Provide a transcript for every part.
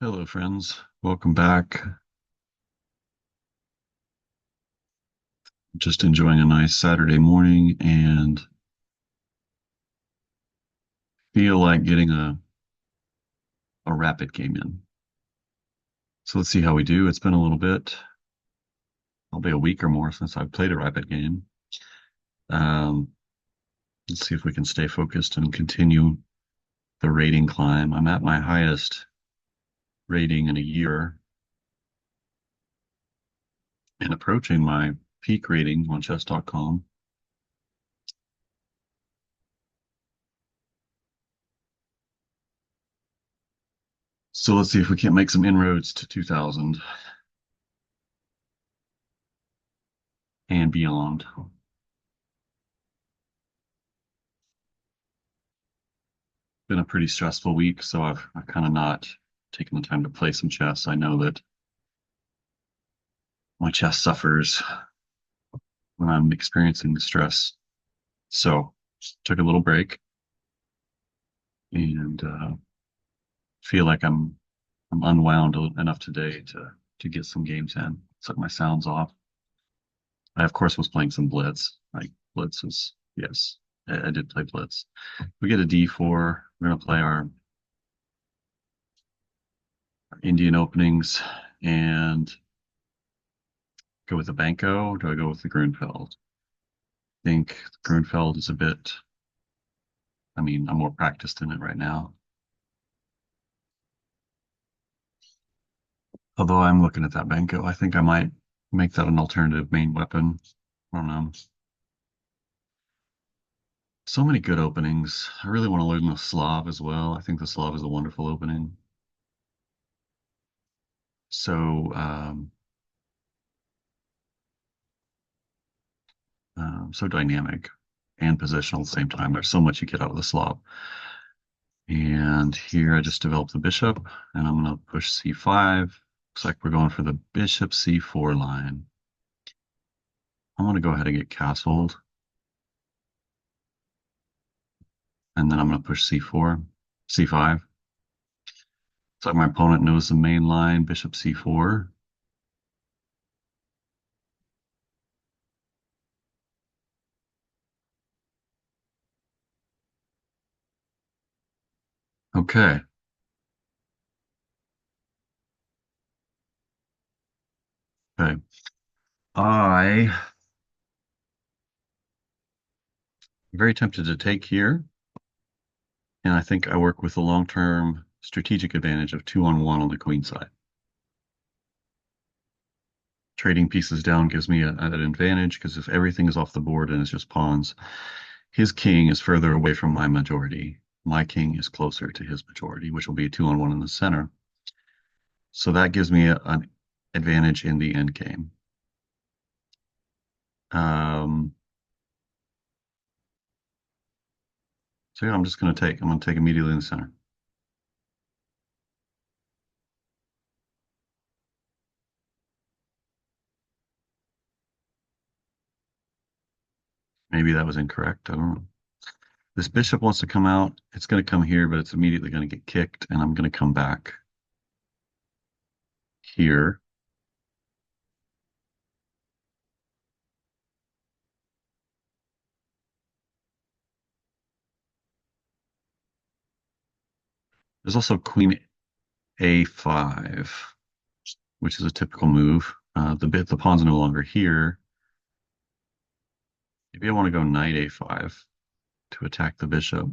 Hello, friends. Welcome back. Just enjoying a nice Saturday morning and feel like getting a rapid game in. So let's see how we do. It's been a little bit, probably a week or more since I've played a rapid game. Um, let's see if we can stay focused and continue the rating climb. I'm at my highest rating in a year and approaching my peak rating on chess.com. So let's see if we can't make some inroads to 2000 and beyond. Been a pretty stressful week, so I've kind of not taken the time to play some chess. I know that my chess suffers when I'm experiencing the stress. So took a little break and feel like I'm unwound enough today to get some games in. Took my sounds off. I of course was playing some Blitz. Like Blitz is yes, I did play Blitz. We get a D4. We're gonna play our Indian openings and go with the Banco. Or do I go with the Grunfeld? I think Grunfeld is a bit, I mean, I'm more practiced in it right now. Although I'm looking at that Banco, I think I might make that an alternative main weapon. I don't know. So many good openings. I really want to learn the Slav as well. I think the Slav is a wonderful opening. So, so dynamic and positional at the same time. There's so much you get out of the Slav. And here I just developed the bishop, and I'm going to push c5. Looks like we're going for the bishop c4 line. I'm going to go ahead and get castled, and then I'm going to push c4, c5. Looks like my opponent knows the main line, bishop c4. Okay. Okay. I'm very tempted to take here, and I think I work with the long-term strategic advantage of 2-on-1 on the queen side. Trading pieces down gives me an advantage because if everything is off the board and it's just pawns, his king is further away from my majority. My king is closer to his majority, which will be a 2-on-1 in the center. So that gives me an advantage in the end game. Um, so yeah, I'm just going to take. I'm going to take immediately in the center. Maybe that was incorrect. I don't know. This bishop wants to come out. It's going to come here, but it's immediately going to get kicked, and I'm going to come back here. There's also queen a5, which is a typical move. The pawn's no longer here. Maybe I want to go knight a5 to attack the bishop.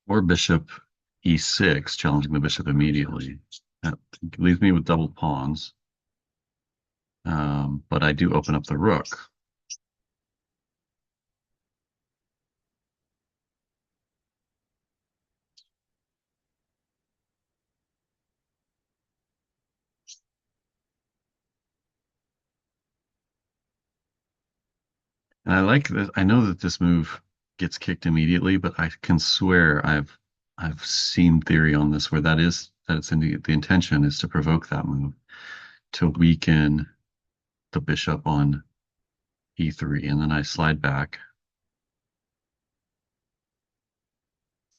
Or bishop e6, challenging the bishop immediately. That leaves me with double pawns. But I do open up the rook. And I like that. I know that this move gets kicked immediately, but I can swear I've seen theory on this where that it's in the intention is to provoke that move to weaken the bishop on e3, and then I slide back.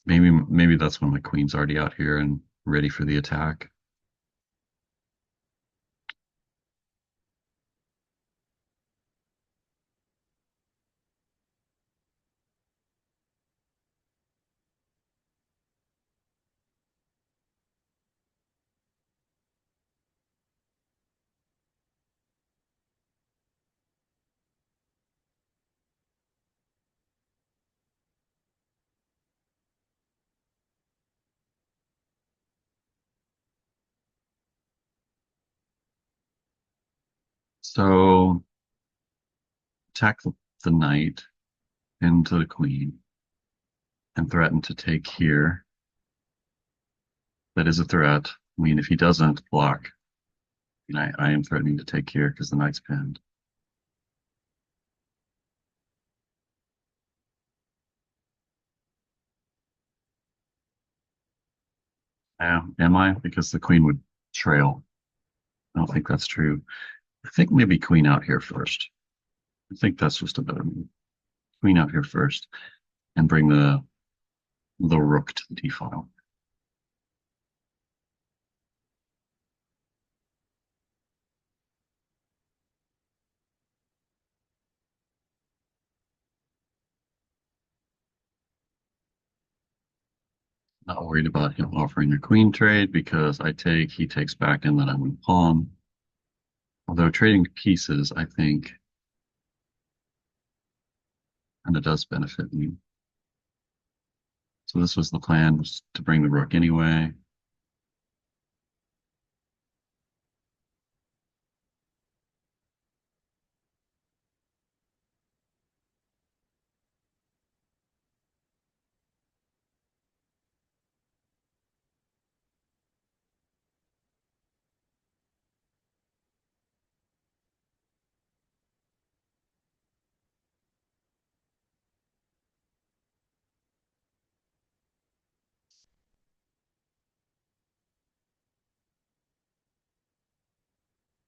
Maybe that's when my queen's already out here and ready for the attack. So attack the knight into the queen and threaten to take here. That is a threat. I mean, if he doesn't block, I am threatening to take here because the knight's pinned. Am I? Because the queen would trail. I don't think that's true. I think maybe queen out here first. I think that's just a better move. Queen out here first and bring the rook to the d file. Not worried about him offering a queen trade because I take, he takes back, and then I win pawn. Although trading pieces, I think, and it does benefit me. So this was the plan, was to bring the rook anyway.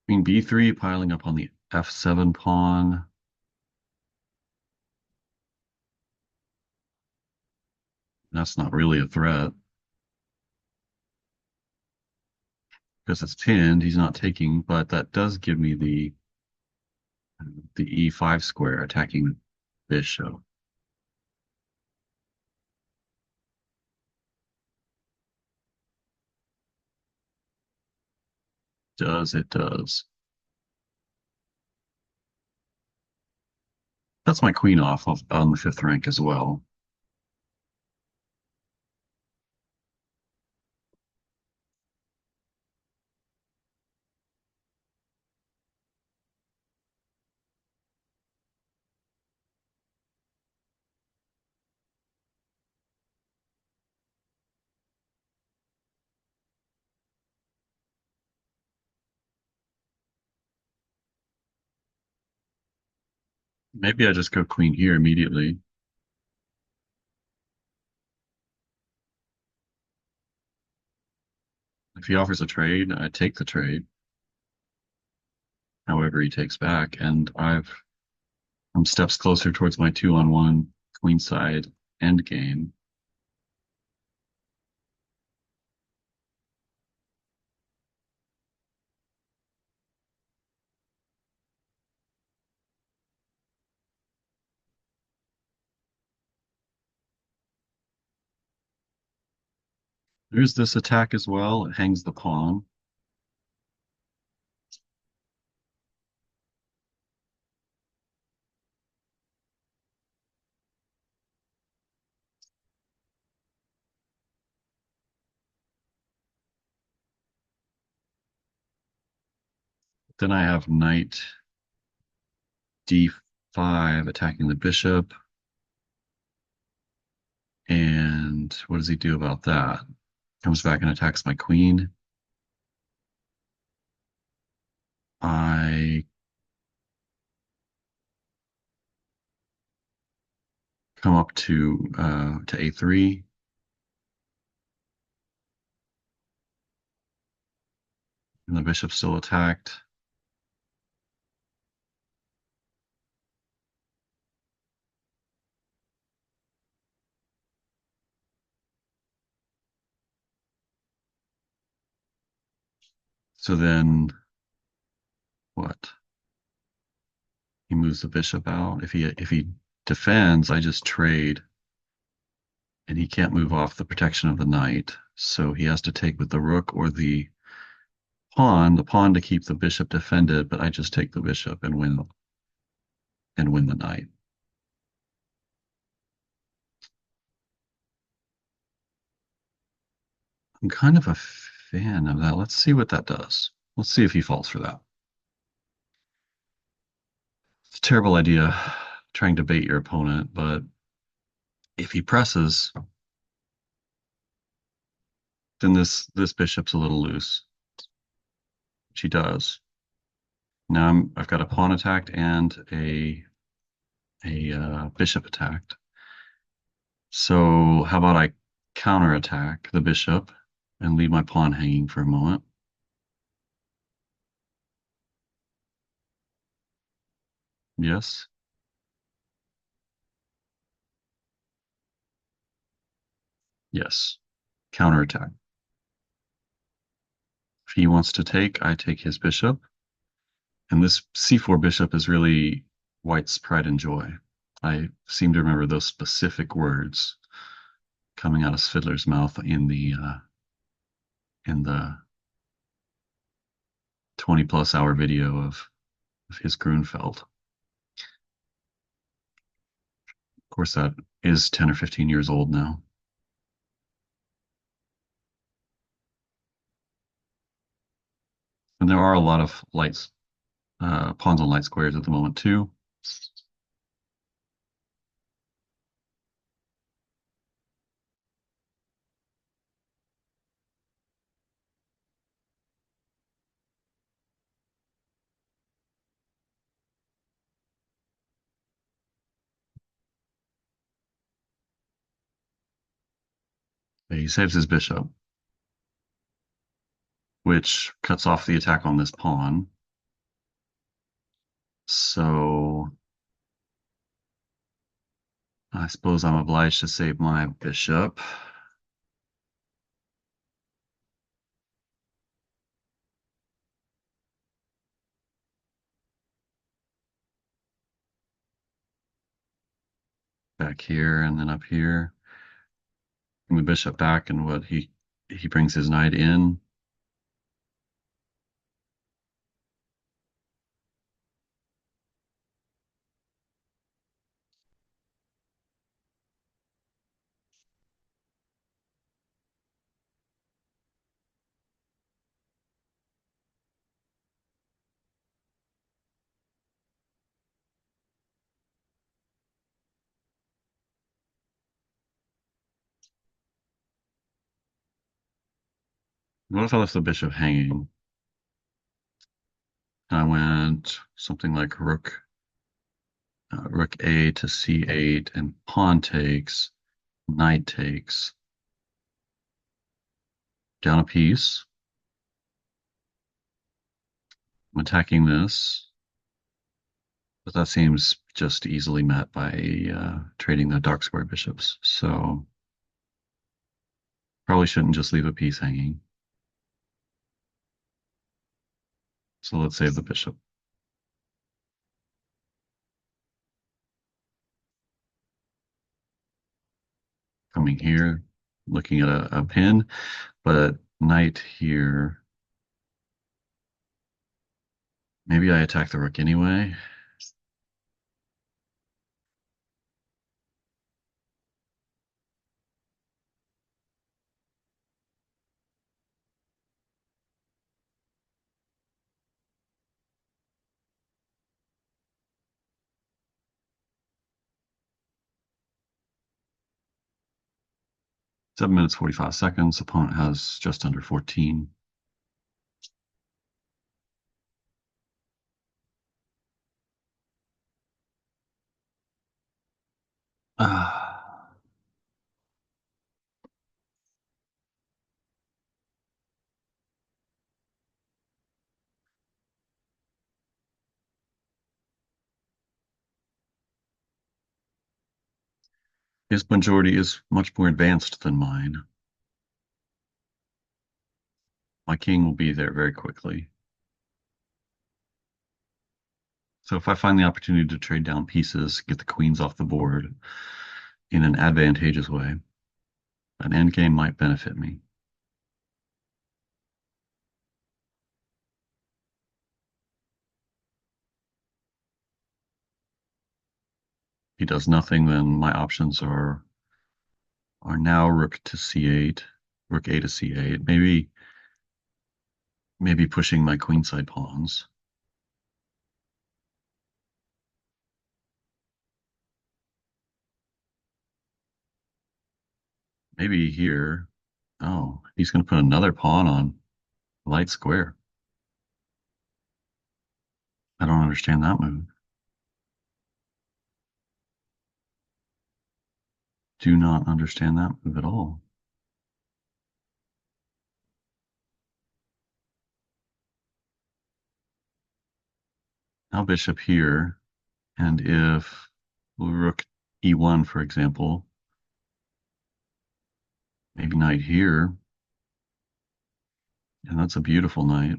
Queen b3 piling up on the f7 pawn. That's not really a threat because it's pinned. He's not taking, but that does give me the e5 square attacking bishop. Does it does. That's my queen off on the fifth rank as well. Maybe I just go queen here immediately. If he offers a trade, I take the trade. However, he takes back, and I'm steps closer towards my 2-on-1 queenside end game. There's this attack as well. It hangs the pawn. Then I have knight d5 attacking the bishop. And what does he do about that? Comes back and attacks my queen. I come up to A3, and the bishop's still attacked. So then what? He moves the bishop out. If he defends, I just trade, and he can't move off the protection of the knight. So he has to take with the rook or the pawn to keep the bishop defended, but I just take the bishop and win the knight. I'm kind of a fan of that. Let's see what that does. Let's see if he falls for that. It's a terrible idea trying to bait your opponent, but if he presses, then this bishop's a little loose, which he does. Now I've got a pawn attacked and a bishop attacked. So how about I counterattack the bishop and leave my pawn hanging for a moment? Yes, yes. Counterattack. If he wants to take, I take his bishop. And this c4 bishop is really White's pride and joy. I seem to remember those specific words coming out of Fiddler's mouth in the 20 plus hour video of his Grunfeld. Of course, that is 10 or 15 years old now. And there are a lot of pawns on light squares at the moment too. He saves his bishop, which cuts off the attack on this pawn. So I suppose I'm obliged to save my bishop. Back here and then up here. Bring the bishop back, and what he brings his knight in. What if I left the bishop hanging? I went something like rook A to C8, and pawn takes, knight takes, down a piece. I'm attacking this, but that seems just easily met by trading the dark square bishops. So probably shouldn't just leave a piece hanging. So let's save the bishop. Coming here, looking at a pin, but knight here. Maybe I attack the rook anyway. 7 minutes 45 seconds. Opponent has just under 14. Ah, his majority is much more advanced than mine. My king will be there very quickly. So if I find the opportunity to trade down pieces, get the queens off the board in an advantageous way, an endgame might benefit me. He does nothing, then my options are now rook to c8, rook a to c8, maybe pushing my queenside pawns. Maybe here. Oh, he's going to put another pawn on light square. I don't understand that move. Do not understand that move at all. Now bishop here, and if rook e1, for example, maybe knight here, and that's a beautiful knight.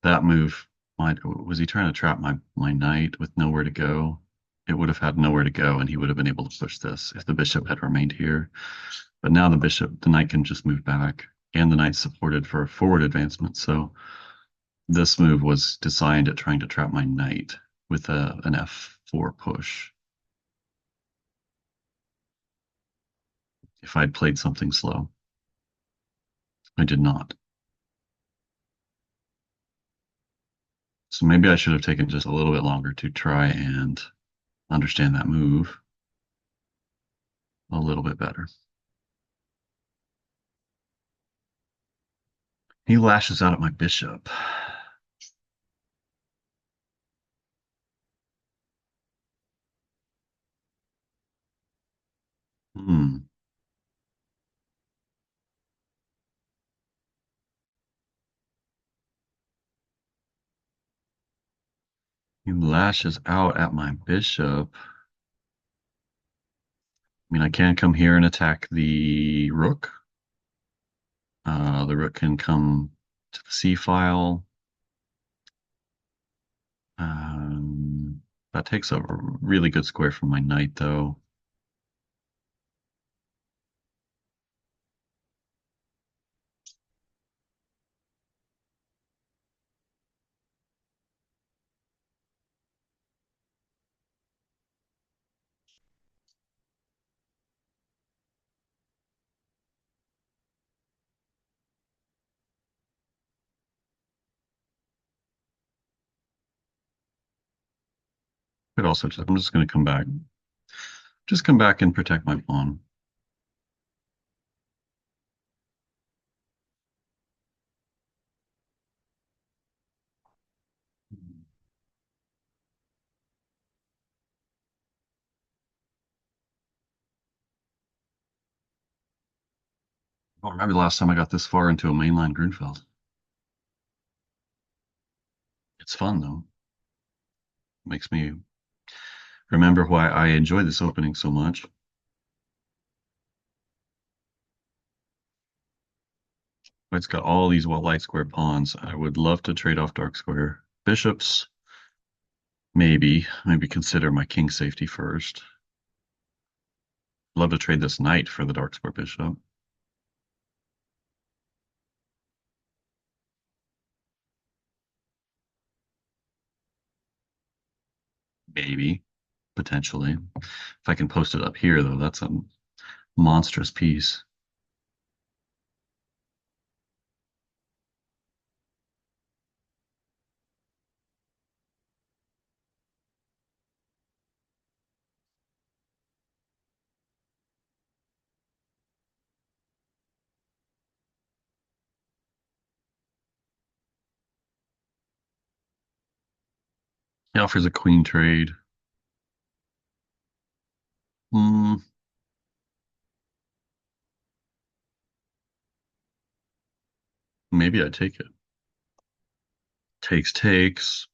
That move might was he trying to trap my knight with nowhere to go? It would have had nowhere to go, and he would have been able to push this if the bishop had remained here. But now the knight can just move back, and the knight's supported for a forward advancement. So this move was designed at trying to trap my knight with an f4 push. If I'd played something slow, I did not. So maybe I should have taken just a little bit longer to try and understand that move a little bit better. He lashes out at my bishop. Hmm. He lashes out at my bishop. I mean, I can come here and attack the rook. The rook can come to the c file. That takes a really good square from my knight, though. But also, I'm just going to come back. Just come back and protect my pawn. I don't remember the last time I got this far into a mainline Grunfeld. It's fun, though. Makes me remember why I enjoy this opening so much. It's got all these light square pawns. I would love to trade off dark square bishops. Maybe consider my king safety first. Love to trade this knight for the dark square bishop. maybe, potentially. If I can post it up here, though, that's a monstrous piece. He offers a queen trade. Hmm, maybe I take it. Takes, takes.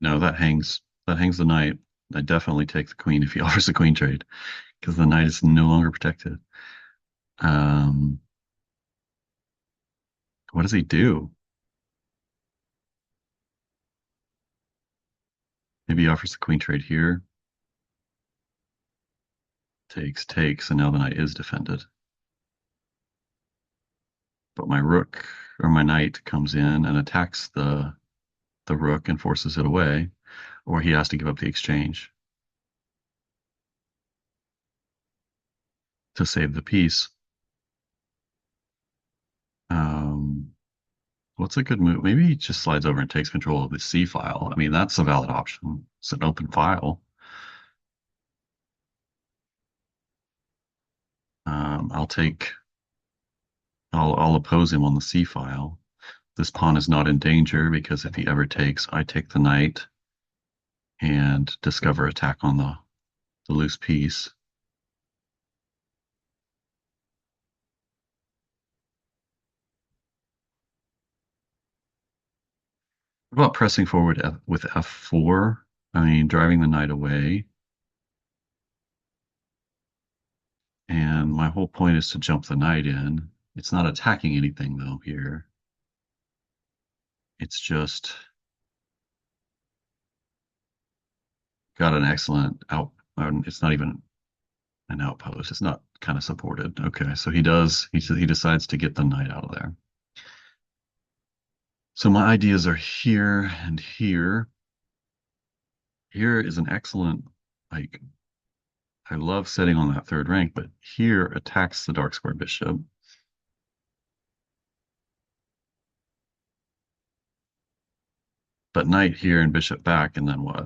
No, that hangs. That hangs the knight. I definitely take the queen if he offers a queen trade because the knight is no longer protected. Um, what does he do? Maybe he offers the queen trade here. Takes, takes, and now the knight is defended. But my rook or my knight comes in and attacks the rook and forces it away, or he has to give up the exchange to save the piece. Um, what's a good move? Maybe he just slides over and takes control of the C file. I mean, that's a valid option. It's an open file. I'll take. I'll oppose him on the C file. This pawn is not in danger because if he ever takes, I take the knight and discover attack on the loose piece. What about pressing forward with F4? I mean, driving the knight away. And my whole point is to jump the knight in. It's not attacking anything though here. It's just got an excellent out. It's not even an outpost. It's not kind of supported. Okay, so he does. He decides to get the knight out of there. So my ideas are here and here. Here is an excellent, like, I love setting on that third rank, but here attacks the dark square bishop. But knight here and bishop back, and then what?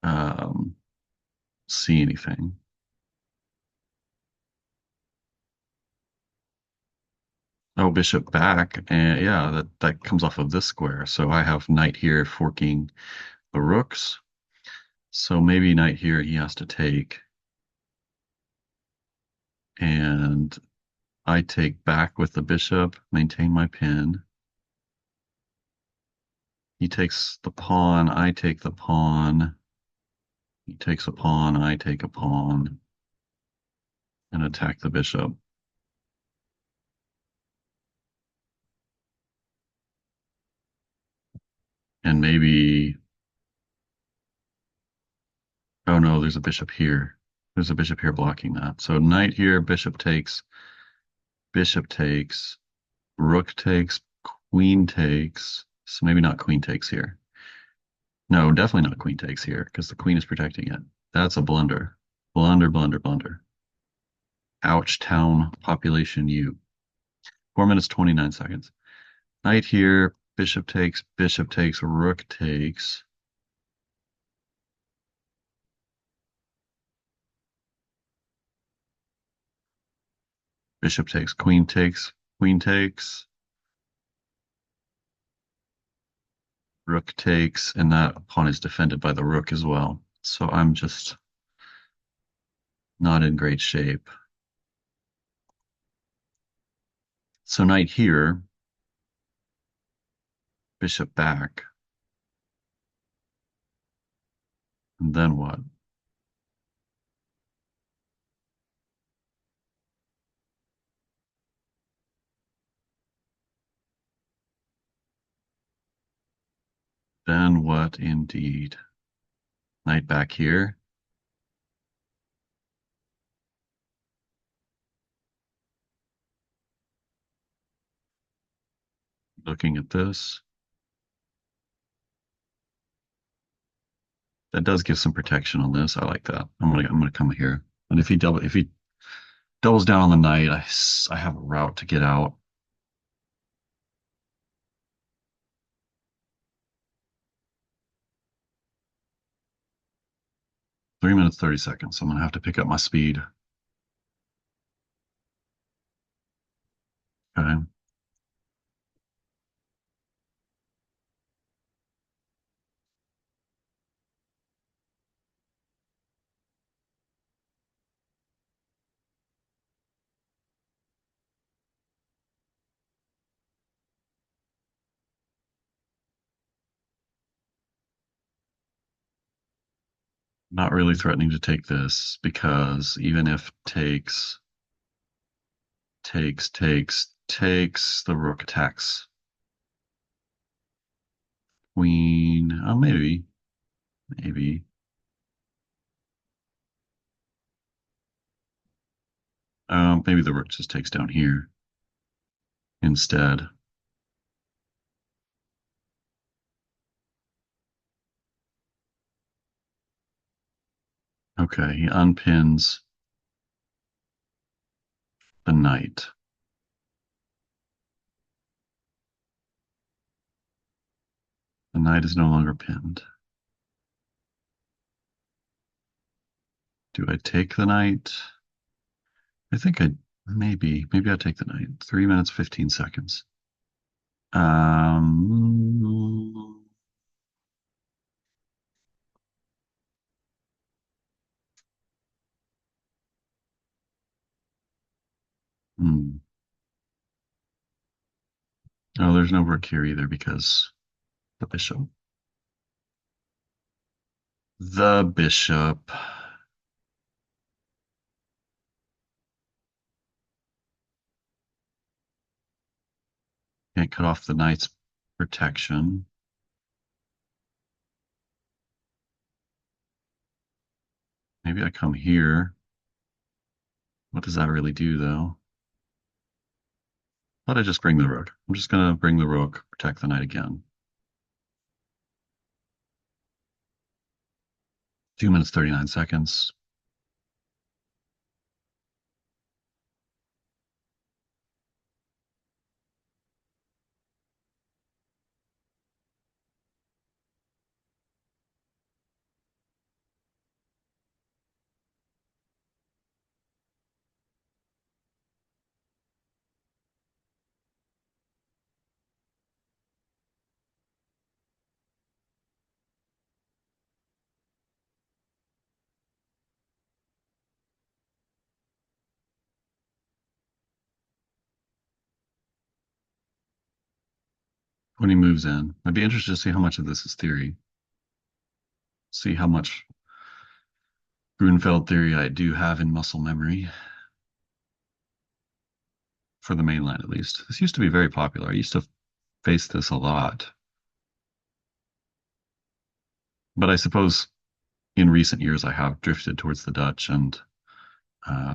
Um, see anything. Oh, bishop back, and yeah, that comes off of this square. So I have knight here forking the rooks. So maybe knight here he has to take, and I take back with the bishop, maintain my pin. He takes the pawn, I take the pawn. He takes a pawn, I take a pawn, and attack the bishop. And maybe, oh no, there's a bishop here. There's a bishop here blocking that. So knight here, bishop takes, rook takes, queen takes. So maybe not queen takes here. No, definitely not queen takes here because the queen is protecting it. That's a blunder. Blunder, blunder, blunder. Ouch, town population U. 4 minutes, 29 seconds. Knight here, bishop takes, rook takes. Bishop takes, queen takes, rook takes, and that pawn is defended by the rook as well. So I'm just not in great shape. So knight here, bishop back, and then what? Then what indeed? Knight back here. Looking at this, that does give some protection on this. I like that. I'm gonna come here. And if he doubles down on the knight, I have a route to get out. 3 minutes, 30 seconds. So I'm gonna have to pick up my speed. Okay. Not really threatening to take this because even if takes, the rook attacks queen. Oh, maybe. Maybe the rook just takes down here instead. Okay, he unpins the knight. The knight is no longer pinned. Do I take the knight? I think maybe I take the knight. 3 minutes, 15 seconds. Um, hmm. Oh, there's no rook here either because the bishop. The bishop. Can't cut off the knight's protection. Maybe I come here. What does that really do, though? Thought I just bring the rook. I'm just gonna bring the rook, protect the knight again. 2 minutes, 39 seconds. When he moves in, I'd be interested to see how much of this is theory. See how much Grunfeld theory I do have in muscle memory for the main line, at least. This used to be very popular. I used to face this a lot, but I suppose in recent years I have drifted towards the Dutch uh,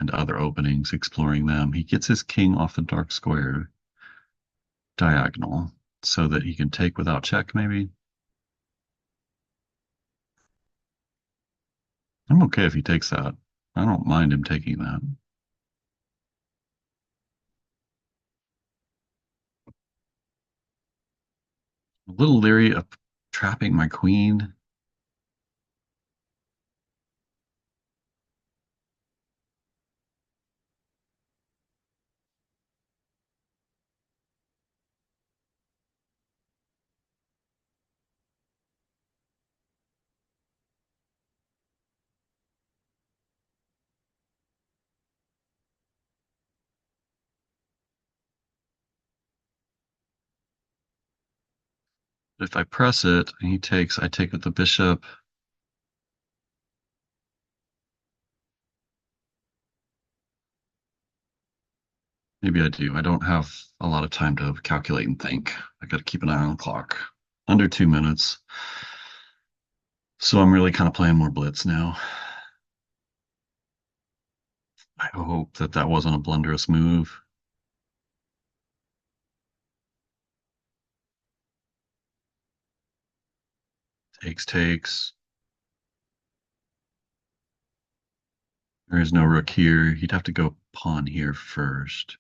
and other openings, exploring them. He gets his king off the dark square diagonal so that he can take without check, maybe. I'm okay if he takes that. I don't mind him taking that. A little leery of trapping my queen. If I press it and he takes, I take with the bishop. Maybe I do. I don't have a lot of time to calculate and think. I got to keep an eye on the clock. Under 2 minutes. So I'm really kind of playing more blitz now. I hope that that wasn't a blunderous move. Takes, takes. There is no rook here. He'd have to go pawn here first.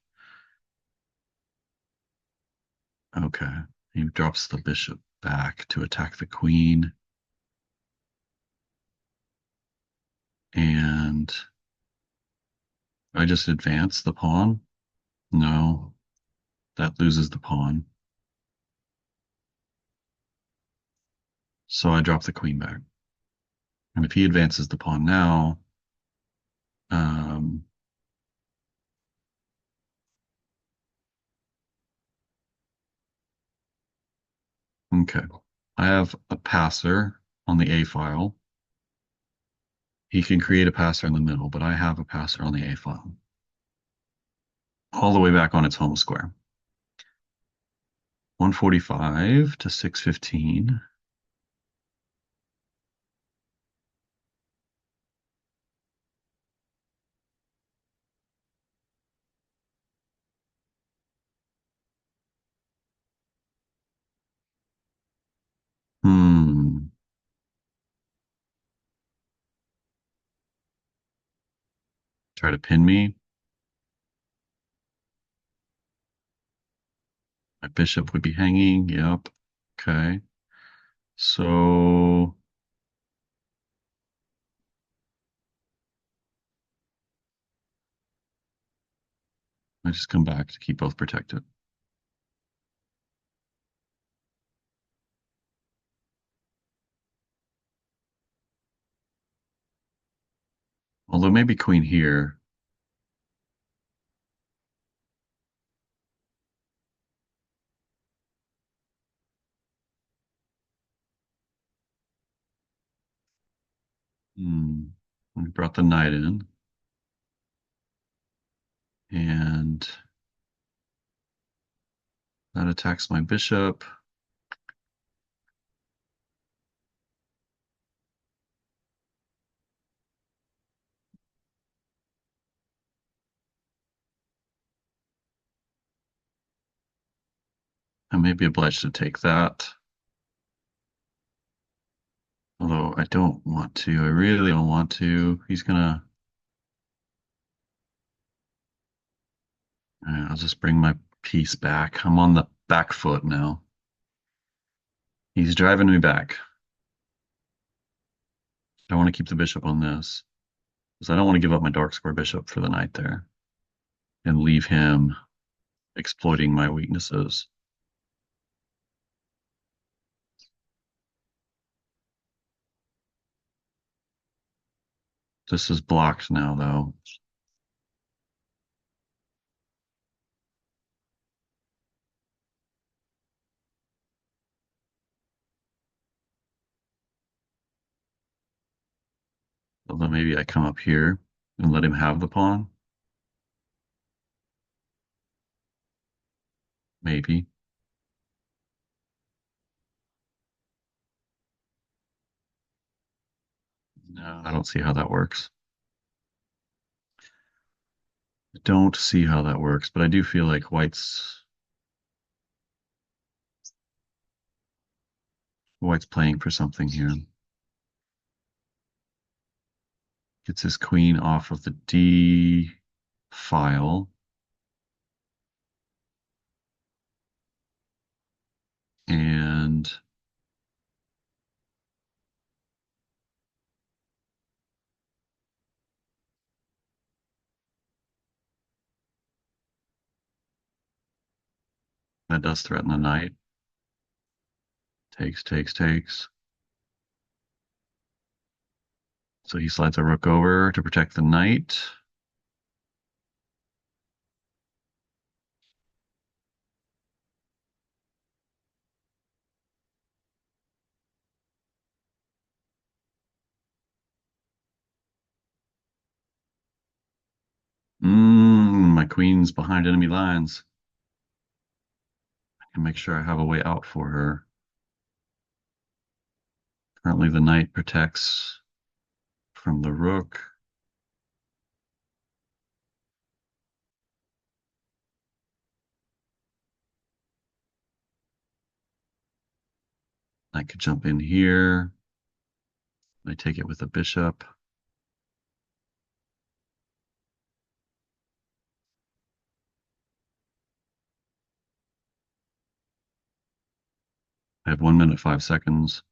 Okay. He drops the bishop back to attack the queen. And I just advance the pawn? No, that loses the pawn. So I drop the queen back. And if he advances the pawn now, um, okay. I have a passer on the A file. He can create a passer in the middle, but I have a passer on the A file. All the way back on its home square. 145 to 615. Hmm. Try to pin me. My bishop would be hanging. Yep. Okay. So I just come back to keep both protected. Although maybe queen here. Hmm. We brought the knight in, and that attacks my bishop. I may be obliged to take that. Although I don't want to. I really don't want to. He's gonna. I'll just bring my piece back. I'm on the back foot now. He's driving me back. I want to keep the bishop on this because I don't want to give up my dark square bishop for the knight there and leave him exploiting my weaknesses. This is blocked now, though. Although maybe I come up here and let him have the pawn. Maybe. No, I don't see how that works. I don't see how that works, but I do feel like White's playing for something here. Gets his queen off of the D file, and that does threaten the knight. Takes, takes, takes. So he slides a rook over to protect the knight. My queen's behind enemy lines. I can make sure I have a way out for her. Currently, the knight protects from the rook. I could jump in here. I take it with a bishop. I have 1 minute, 5 seconds.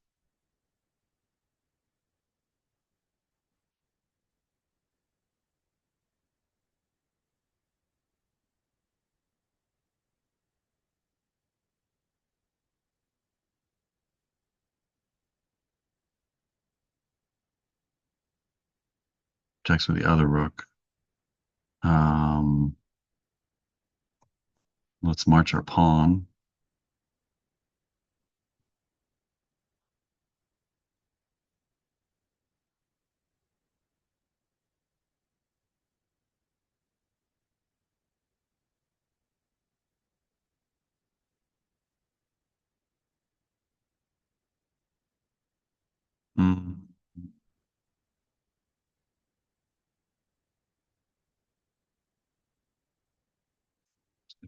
Checks with the other rook. Um, let's march our pawn. Mm,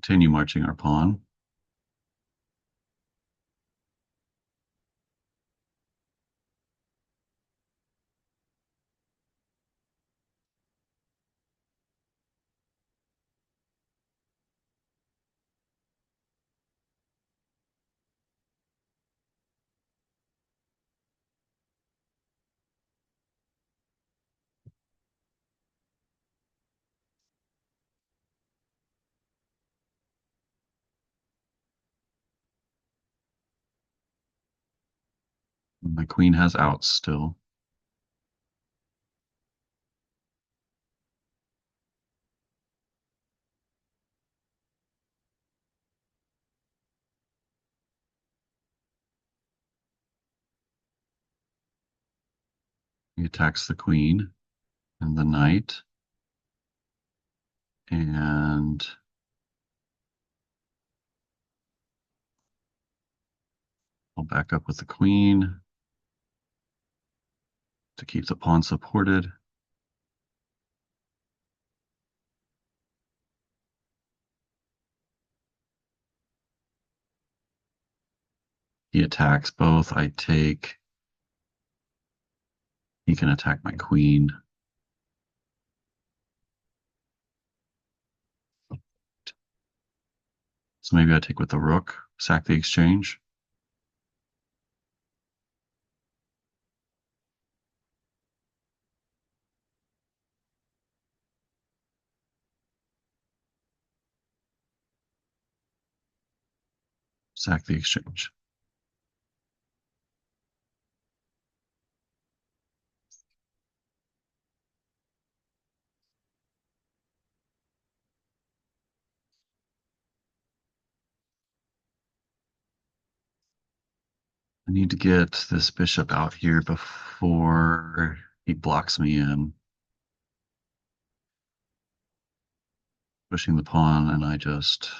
continue marching our pawn. My queen has outs still. He attacks the queen and the knight. And I'll back up with the queen to keep the pawn supported. He attacks both. I take. He can attack my queen. So maybe I take with the rook, sack the exchange. Sack the exchange. I need to get this bishop out here before he blocks me in, pushing the pawn, and I just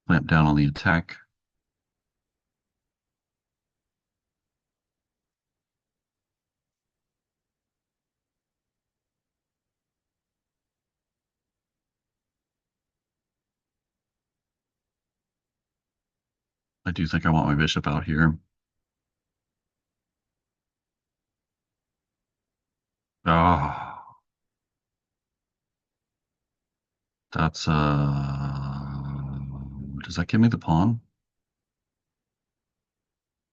clamp down on the attack. I do think I want my bishop out here. Oh, that's does that give me the pawn?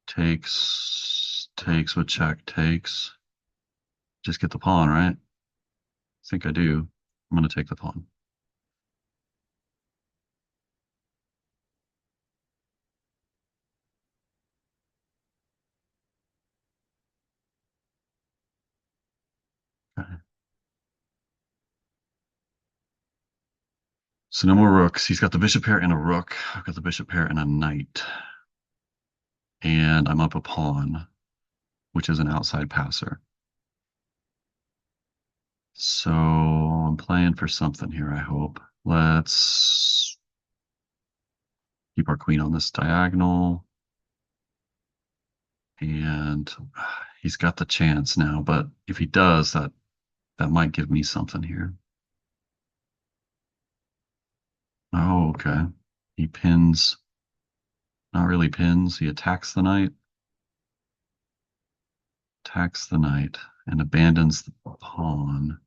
Takes with check, takes. Just get the pawn, right? I think I do. I'm gonna take the pawn. Okay. So no more rooks. He's got the bishop pair and a rook. I've got the bishop pair and a knight. And I'm up a pawn, which is an outside passer. So I'm playing for something here, I hope. Let's keep our queen on this diagonal. And he's got the chance now, but if he does, that might give me something here. Oh, okay. He pins Not really pins. He attacks the knight, and abandons the pawn.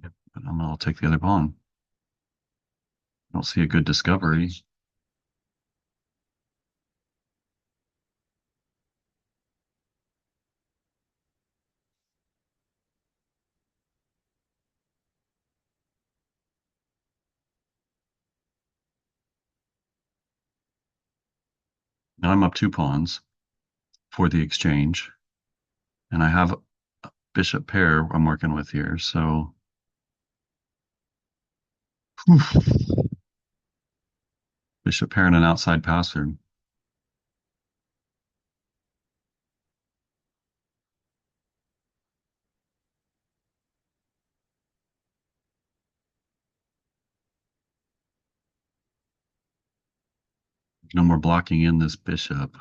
But I'll take the other pawn. I don't see a good discovery. Now I'm up 2 pawns for the exchange, and I have a bishop pair I'm working with here. So bishop pair and an outside passer. No more blocking in this bishop.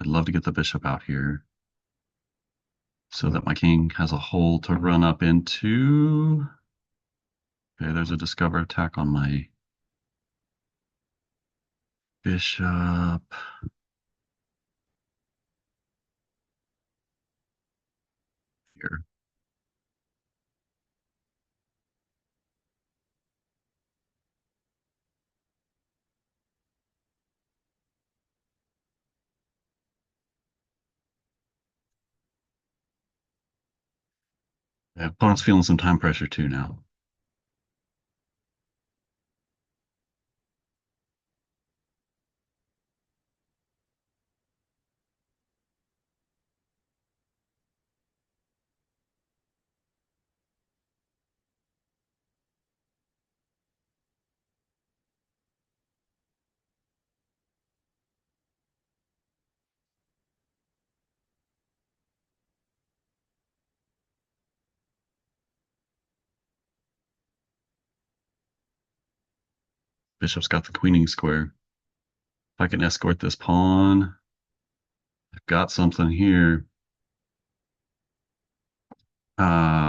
I'd love to get the bishop out here so that my king has a hole to run up into. Okay, there's a discover attack on my bishop. Here. Yeah, opponent's feeling some time pressure too now. Bishop's got the queening square. If I can escort this pawn, I've got something here. Um,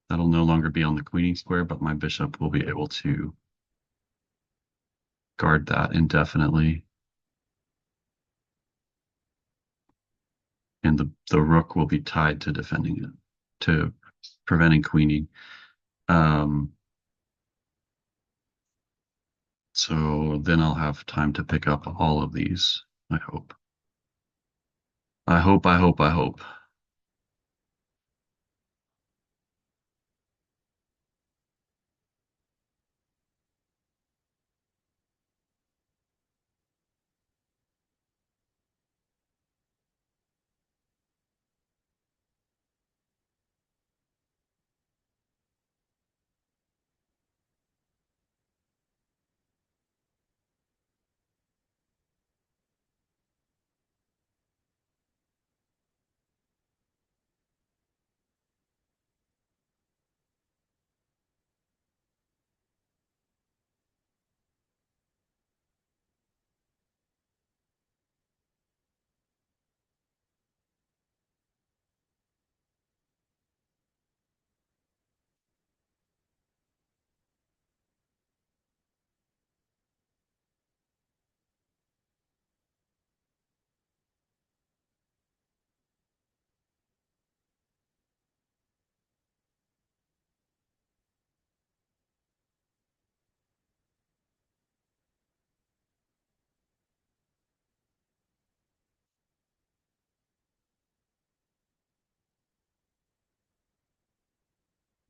that'll no longer be on the queening square, but my bishop will be able to guard that indefinitely. And the rook will be tied to defending it, to preventing queening. Um, so then I'll have time to pick up all of these, I hope. I hope.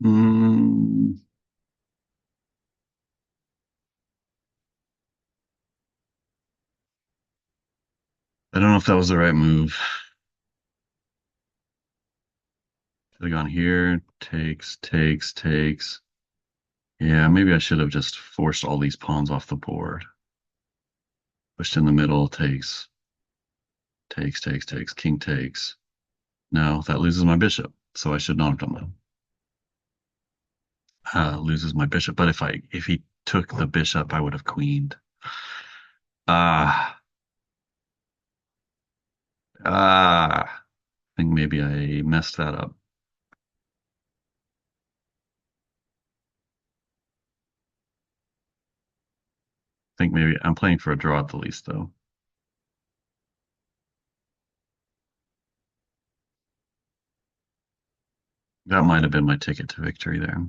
Mm, I don't know if that was the right move. Should have gone here, takes. Yeah, maybe I should have just forced all these pawns off the board. Pushed in the middle, takes, king takes. No, that loses my bishop. So I should not have done that. Loses my bishop, but if he took the bishop, I would have queened. Ah, I think maybe I messed that up. I think maybe I'm playing for a draw at the least, though. That might have been my ticket to victory there.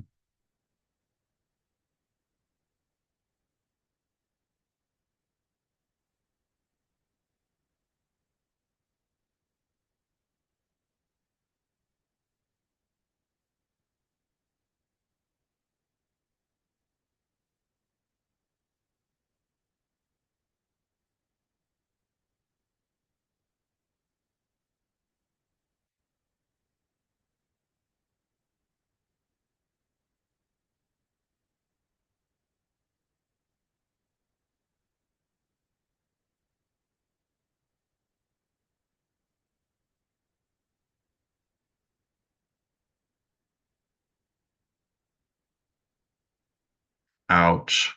Ouch.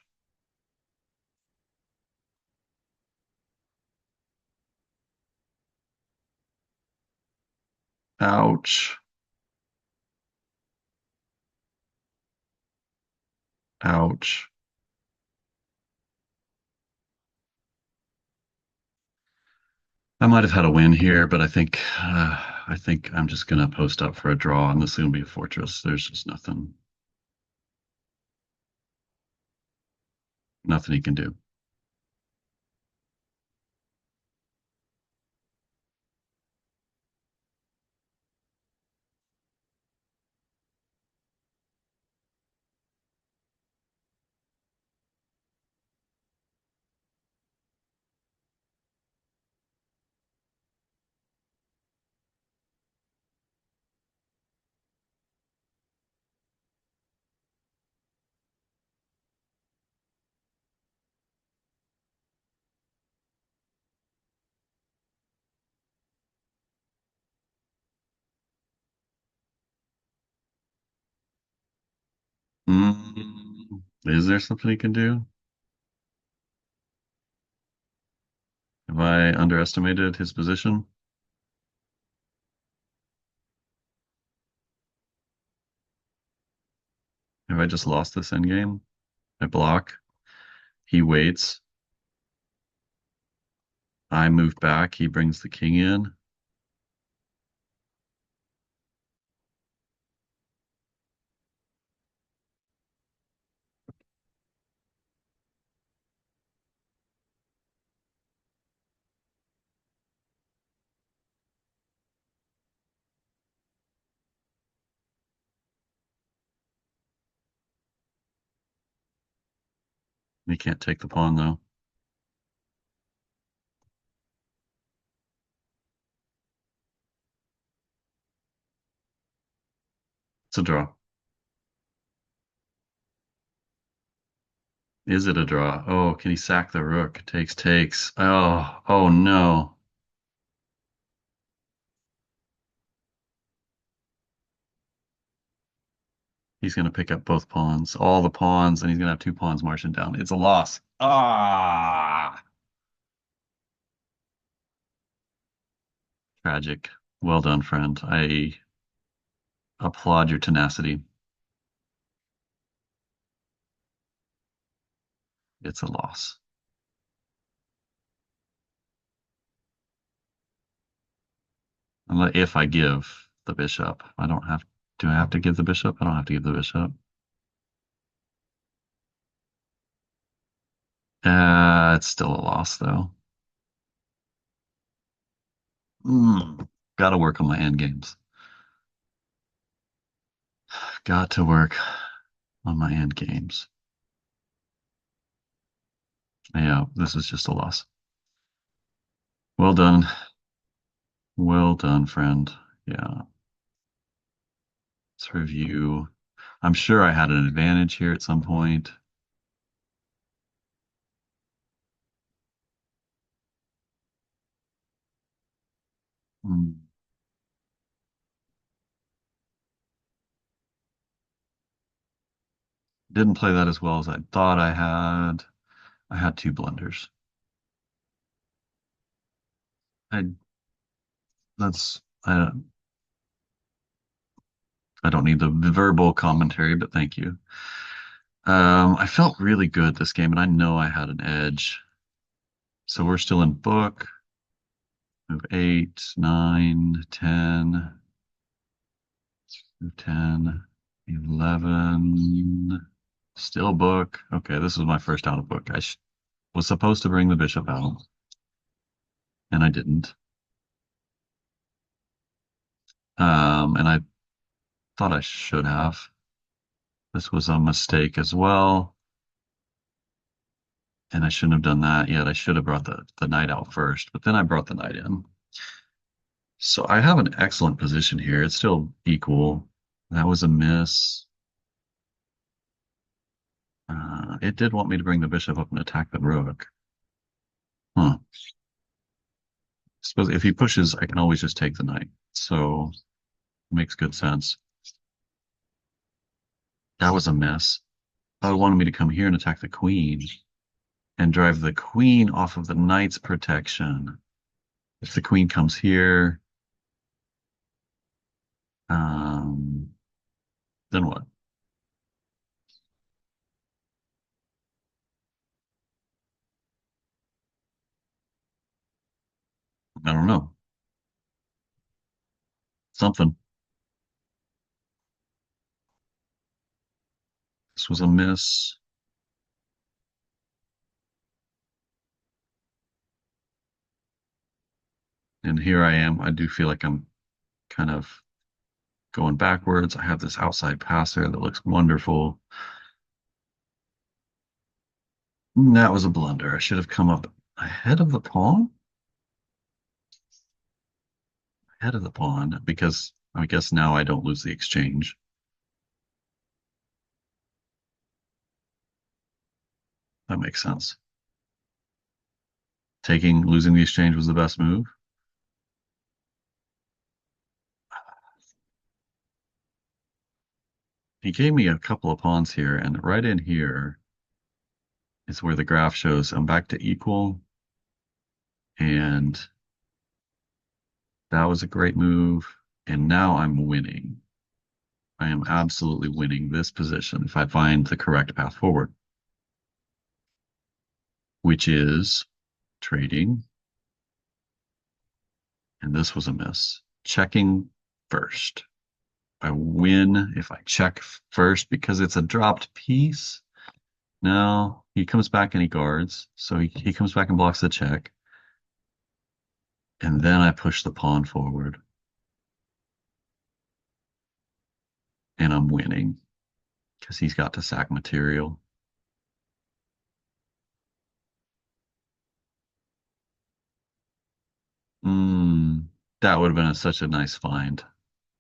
Ouch. Ouch. I might have had a win here, but I think I'm just gonna post up for a draw, and this is gonna be a fortress. There's just nothing he can do. Is there something he can do? Have I underestimated his position? Have I just lost this endgame? I block. He waits. I move back. He brings the king in. He can't take the pawn though. It's a draw. Is it a draw? Oh, can he sack the rook? Takes. Oh no. He's going to pick up both pawns, all the pawns, and he's going to have two pawns marching down. It's a loss. Ah, tragic. Well done, friend. I applaud your tenacity. It's a loss. If I give the bishop, I don't have. Do I have to give the bishop? I don't have to give the bishop. It's still a loss, though. Got to work on my end games. Got to work on my end games. Yeah, this is just a loss. Well done. Well done, friend. Yeah. Let's review. I'm sure I had an advantage here at some point. Hmm. Didn't play that as well as I thought I had. I had two blunders. I that's I don't need the verbal commentary, but thank you. I felt really good this game, and I know I had an edge. So we're still in book. Move 8, 9, 10, 10, 11. Still book. Okay, this is my first out of book. Was supposed to bring the bishop out, and I didn't. And I thought I should have. This was a mistake as well, and I shouldn't have done that yet. I should have brought the knight out first, but then I brought the knight in. So I have an excellent position here. It's still equal. That was a miss. It did want me to bring the bishop up and attack the rook. Huh. Suppose if he pushes, I can always just take the knight. So it makes good sense. That was a miss. I wanted me to come here and attack the queen and drive the queen off of the knight's protection. If the queen comes here, um, then what? I don't know. Something. This was a miss. And here I am. I do feel like I'm kind of going backwards. I have this outside passer that looks wonderful. That was a blunder. I should have come up ahead of the pawn. Ahead of the pawn, because I guess now I don't lose the exchange. That makes sense. Losing the exchange was the best move. He gave me a couple of pawns here, and right in here is where the graph shows I'm back to equal, and that was a great move. And now I'm winning. I am absolutely winning this position if I find the correct path forward, which is trading. And this was a miss. Checking first. I win if I check first because it's a dropped piece. No, he comes back and he guards. So he comes back and blocks the check. And then I push the pawn forward. And I'm winning because he's got to sack material. That would have been such a nice find.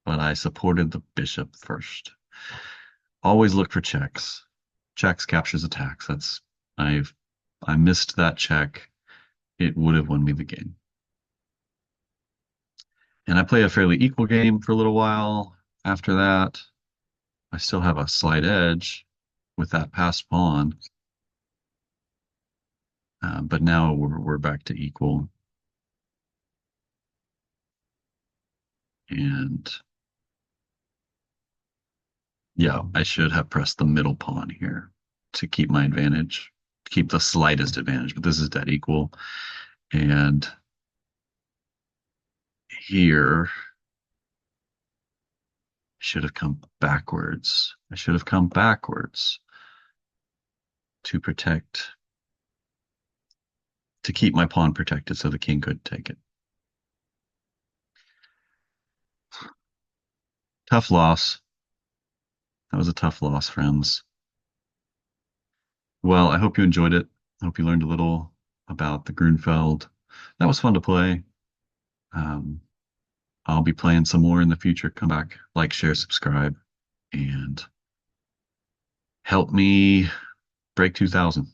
But I supported the bishop first. Always look for checks. Checks captures attacks. I missed that check. It would have won me the game. And I played a fairly equal game for a little while. After that, I still have a slight edge with that passed pawn. But now we're back to equal. And yeah, I should have pressed the middle pawn here to keep my advantage, keep the slightest advantage, but this is dead equal. And here, I should have come backwards. I should have come backwards to keep my pawn protected so the king couldn't take it. Tough loss. That was a tough loss, friends. Well, I hope you enjoyed it. I hope you learned a little about the Grunfeld. That was fun to play. Um, I'll be playing some more in the future. Come back, like, share, subscribe, and help me break 2000.